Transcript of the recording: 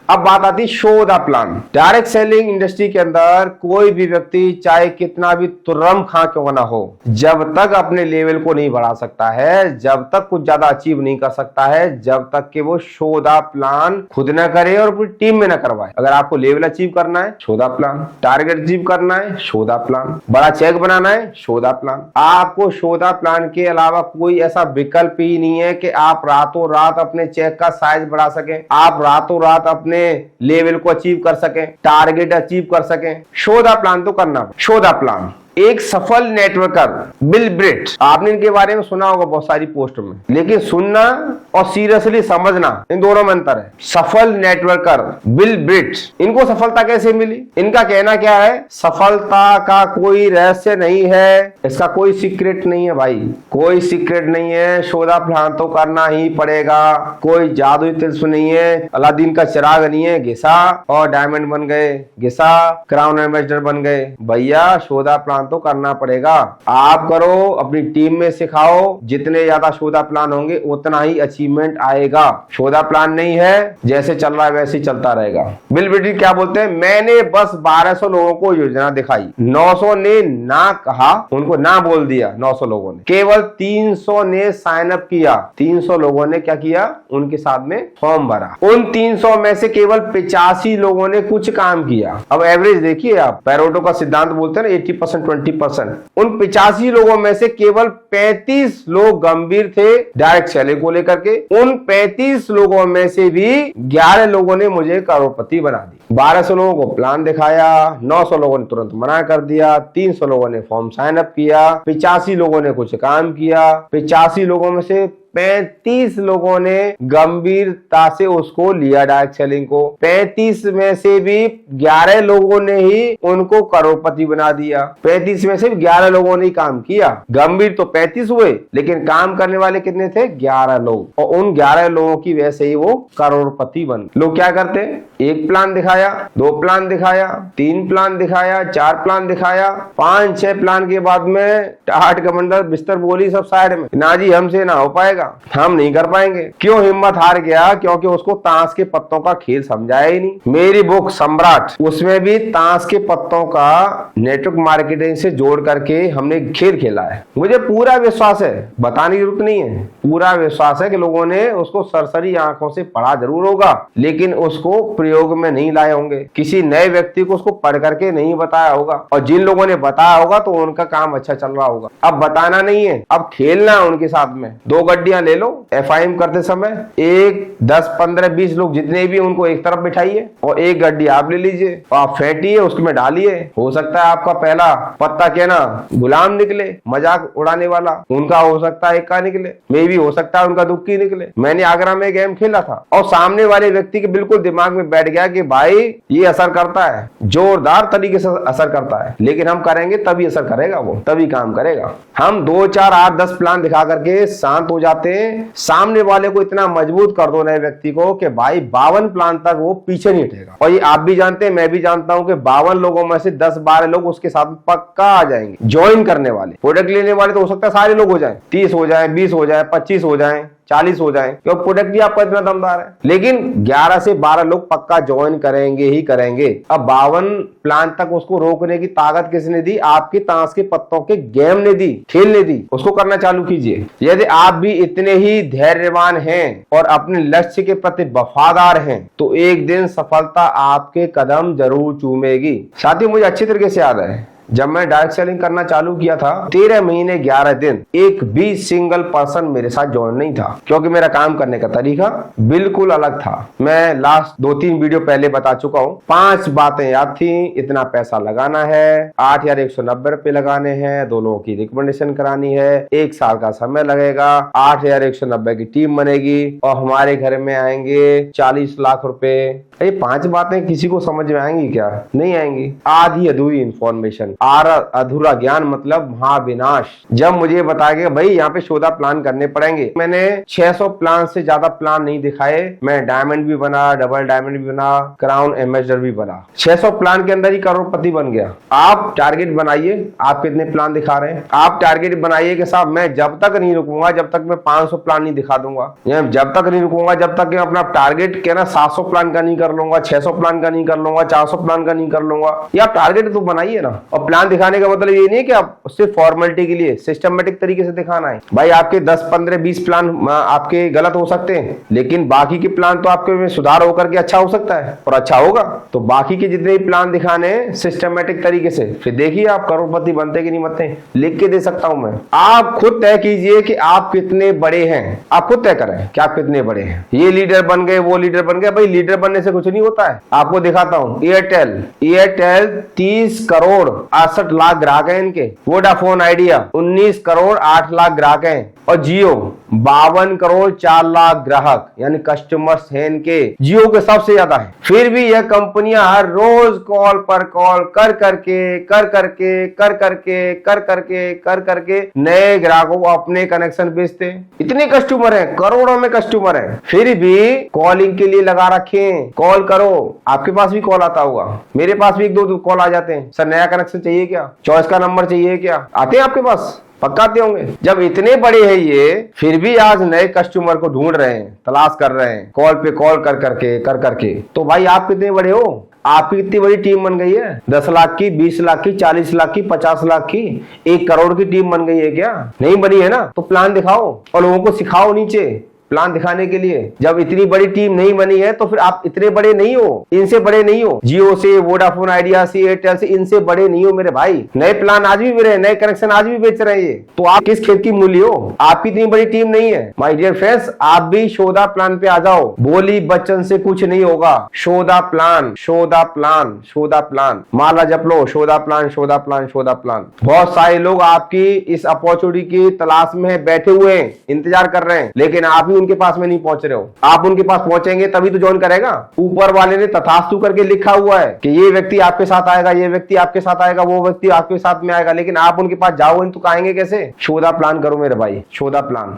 अब बात आती show the plan. Direct selling industry के अंदर कोई भी व्यक्ति चाहे कितना भी तुर्रम खां क्यों ना हो, जब तक अपने लेवल को नहीं बढ़ा सकता है, जब तक कुछ ज्यादा अचीव नहीं कर सकता है, जब तक कि वो शो द प्लान खुद ना करे और पूरी टीम में ना करवाए। अगर आपको लेवल अचीव करना है, show the plan. Target achieve करना है, शो द प्लान। बड़ा चेक बनाना है, शो द प्लान। आपको शो द प्लान के अलावा कोई ऐसा विकल्प ही नहीं है कि आप रातों रात अपने चेक का साइज बढ़ा सकें, आप रातों रात अपने लेवल को अचीव कर सकें, टारगेट अचीव कर सकें। शो द प्लान तो करना। Show the plan. एक सफल नेटवर्कर बिल ब्रेट, आपने इनके बारे में सुना होगा बहुत सारी पोस्ट में, लेकिन सुनना और सीरियसली समझना, इन दोनों में अंतर है। सफल नेटवर्कर बिल ब्रेट, इनको सफलता कैसे मिली? इनका कहना क्या है? सफलता का कोई रहस्य नहीं है, इसका कोई सीक्रेट नहीं है भाई, कोई सीक्रेट नहीं है। शो द प्लान तो करना ही पड़ेगा। कोई जादुई तिल्स्म नहीं है, अलादीन का चिराग नहीं है, घिसा और डायमंड बन गए, घिसा क्राउन एम्बेसडर बन गए। भैया शो द प्लान तो करना पड़ेगा। आप करो, अपनी टीम में सिखाओ, जितने ज्यादा शो द प्लान होंगे उतना ही अचीवमेंट आएगा। शो द प्लान नहीं है, जैसे चल रहा है वैसे ही चलता रहेगा। बिल ब्रेट क्या बोलते हैं? मैंने बस 1200 लोगों को योजना दिखाई, 900 ने ना कहा, उनको ना बोल दिया 900 लोगों ने, केवल 300 ने साइन अप किया। 300 लोगों ने क्या किया? उनके साथ में फॉर्म भरा। उन 300 में से केवल 85 लोगों ने कुछ काम किया। अब एवरेज देखिए आप, पैरोटो का सिद्धांत बोलते हैं ना 80% 20%। उन 85 लोगों में से केवल 35 लोग गंभीर थे डायरेक्ट सेलिंग को लेकर के। उन 35 लोगों में से भी 11 लोगों ने मुझे करोड़पति बना दी। 1200 लोगों को प्लान दिखाया, 900 लोगों ने तुरंत मना कर दिया, 300 लोगों ने फॉर्म साइन अप किया, 85 लोगों ने कुछ काम किया। 85 लोगों में से 35 लोगों ने गंभीरता से उसको लिया डायरेक्ट सेलिंग को। 35 में से भी 11 लोगों ने ही उनको करोड़पति बना दिया। 35 में से 11 लोगों ने काम किया। गंभीर तो 35 हुए, लेकिन काम करने वाले कितने थे? 11 लोग। और उन 11 लोगों की वजह से ही वो करोड़पति बन। लोग क्या करते हैं? एक प्लान दिखाया, 2 प्लान दिखाया, 3 प्लान दिखाया, 4 प्लान दिखाया, 5-6 प्लान के बाद में टाट कमंडल बिस्तर बोली सब साइड में, ना जी हमसे ना हो पाएगा, हम नहीं कर पाएंगे। क्यों हिम्मत हार गया? क्योंकि उसको ताश के पत्तों का खेल समझाया ही नहीं। मेरी बुक सम्राट, उसमें भी ताश के पत्तों का नेटवर्क मार्केटिंग से जोड़ करके हमने खेल खेला है। मुझे पूरा विश्वास है, बताने की जरूरत नहीं है, पूरा विश्वास है कि लोगों ने उसको सरसरी आंखों से पढ़ा जरूर होगा, लेकिन उसको प्रयोग में नहीं लाए होंगे। किसी नए व्यक्ति को उसको पढ़ करके नहीं बताया होगा, और जिन लोगों ने बताया होगा तो उनका काम अच्छा चल रहा होगा। अब बताना नहीं है, अब खेलना है उनके साथ में। 2 गड्डियां ले लो, एफआईएम करते समय 1, 10, 15, 20 लोग जितने भी उनको एक तरफ बिठाइए और एक गड्डी आप ले लीजिए और आप फेंटिए, उसमें डालिए। हो सकता है आपका पहला पत्ता क्या ना गुलाम निकले, मजाक उड़ाने वाला, उनका हो सकता है इक्का निकले, मे भी हो सकता है उनका दुक्की निकले। मैंने आगरा में गेम खेला था और सामने वाले व्यक्ति के बिल्कुल दिमाग में बैठ गया कि भाई ये असर करता है, जोरदार तरीके से असर करता है, लेकिन हम करेंगे तभी असर करेगा, वो तभी काम करेगा। हम 2, 4, 8, 10 प्लान दिखा करके शांत हो जाते हैं। सामने वाले को इतना मजबूत कर दो नए व्यक्ति को कि भाई 52 प्लान तक वो पीछे नहीं हटेगा। और ये आप भी जानते हैं, मैं भी जानता हूं कि 52 लोगों में से 10-12 लोग उसके साथ पक्का आ जाएंगे। ज्वाइन करने वाले, प्रोडक्ट लेने वाले तो हो सकता है सारे लोग हो जाएं, 30 हो जाएं, 20 हो जाएं, 25 हो जाएं, 40 हो जाए, क्योंकि प्रोडक्ट भी आपका इतना दमदार है। लेकिन 11 से 12 लोग पक्का ज्वाइन करेंगे ही करेंगे। अब 52 प्लान तक उसको रोकने की ताकत किसने दी? आपके ताश के पत्तों के गेम ने दी, खेल ने दी। उसको करना चालू कीजिए। यदि आप भी इतने ही धैर्यवान हैं और अपने लक्ष्य के प्रति वफादार हैं तो एक दिन सफलता आपके कदम जरूर चूमेगी। साथियों, मुझे अच्छी तरीके से याद है, जब मैं डायरेक्ट सेलिंग करना चालू किया था 13 महीने 11 दिन एक भी सिंगल पर्सन मेरे साथ ज्वाइन नहीं था, क्योंकि मेरा काम करने का तरीका बिल्कुल अलग था। मैं लास्ट 2-3 वीडियो पहले बता चुका हूँ। 5 बातें याद थी। इतना पैसा लगाना है, 8,190 रुपए लगाने हैं, 2 लोगों की रिकमेंडेशन करानी है, 1 साल का समय लगेगा, 8,190 की टीम बनेगी और हमारे घर में आएंगे 40 लाख रुपए। ये 5 बातें किसी को समझ में आएंगी क्या? नहीं आएंगी। आधी अधूरी इंफॉर्मेशन, और अधूरा ज्ञान मतलब महाविनाश। जब मुझे बताया गया भाई यहाँ पे 14 प्लान करने पड़ेंगे, मैंने 600 प्लान से ज्यादा प्लान नहीं दिखाए। मैं डायमंड भी बना, डबल डायमंड भी बना, क्राउन एम्बेसडर भी बना। 600 प्लान के अंदर ही करोड़पति बन गया। आप टारगेट बनाइए, आप कितने प्लान दिखा रहे हैं। आप टारगेट बनाइए कि साहब मैं जब तक नहीं रुकूंगा जब तक मैं 500 प्लान नहीं दिखा दूंगा, या जब तक नहीं रुकूंगा जब तक मैं अपना टारगेट कहना 700 प्लान का नहीं कर लूंगा, 600 प्लान का नहीं कर लूंगा, 400 प्लान का नहीं कर लूंगा। ये आप टारगेट तो बनाइए ना। और प्लान दिखाने का मतलब ये नहीं है कि आप सिर्फ फॉर्मेलिटी के लिए सिस्टमेटिक तरीके से दिखाना है। भाई आपके 10, 15, 20 प्लान आपके गलत हो सकते हैं, लेकिन बाकी के प्लान तो आपके में सुधार होकर के अच्छा हो सकता है और अच्छा होगा। तो बाकी के जितने भी प्लान दिखाने सिस्टमेटिक तरीके से, फिर देखिए आप करोड़पति बनते कि नहीं बनते। लिख के दे सकता हूं मैं। आप खुद तय कीजिए कि आप कितने बड़े हैं। आप खुद तय करें कि आप कितने बड़े हैं। ये लीडर बन गए, वो लीडर बन गए। भाई लीडर बनने से कुछ नहीं होता है। आपको दिखाता हूं, एयरटेल 30 करोड़ 68 लाख ग्राहक हैं इनके। वोडाफोन आइडिया 19 करोड़ 8 लाख ग्राहक हैं। और जियो 52 करोड़ 4 लाख ग्राहक यानी कस्टमर्स हैं इनके। जियो के सबसे ज्यादा है। फिर भी यह कंपनियां हर रोज कॉल पर कॉल कर करके नए ग्राहकों को अपने कनेक्शन बेचते। इतने कस्टमर हैं, करोड़ों में कस्टमर हैं, फिर भी कॉलिंग के लिए लगा रखे हैं। कॉल करो, आपके पास भी कॉल आता होगा, मेरे पास भी 1-2 कॉल आ जाते हैं। सर नया कनेक्शन चाहिए क्या, चॉइस का नंबर चाहिए क्या, आते हैं आपके पास, पक्का आते होंगे। जब इतने बड़े हैं ये, फिर भी आज नए कस्टमर को ढूंढ रहे हैं, तलाश कर रहे हैं, कॉल पे कॉल कर करके। तो भाई आप कितने बड़े हो। आपकी कितनी बड़ी टीम बन गई है। 10 लाख की, 20 लाख की, 40 लाख की, 50 लाख की, 1 करोड़ की टीम बन गई है क्या। नहीं बनी है ना। तो प्लान दिखाओ और लोगों को सिखाओ नीचे प्लान दिखाने के लिए। जब इतनी बड़ी टीम नहीं बनी है तो फिर आप इतने बड़े नहीं हो, इनसे बड़े नहीं हो। जियो से, वोडाफोन आइडिया से, एयरटेल से, इनसे बड़े नहीं हो मेरे भाई। नए प्लान आज भी मेरे, नए कनेक्शन आज भी बेच रहे हैं। तो आप किस खेत की मूली हो। आपकी इतनी बड़ी टीम नहीं है। माय डियर फ्रेंड्स, आप भी शोधा प्लान पे आ जाओ। बोली बच्चन से कुछ नहीं होगा। शोधा प्लान, शोधा प्लान, शोधा प्लान, माला जप लो, शोधा प्लान, शोधा प्लान, शोधा प्लान। बहुत सारे लोग आपकी इस अपॉर्चुनिटी की तलाश में बैठे हुए हैं, इंतजार कर रहे हैं, लेकिन आप उनके पास में नहीं पहुंच रहे हो। आप उनके पास पहुंचेंगे तभी तो ज्वाइन करेगा। ऊपर वाले ने तथास्तु करके लिखा हुआ है कि ये व्यक्ति आपके साथ आएगा, ये व्यक्ति आपके साथ आएगा, वो व्यक्ति आपके साथ में आएगा, लेकिन आप उनके पास जाओगे तो आएंगे कैसे। शोधा प्लान करो मेरे भाई, शोधा प्लान।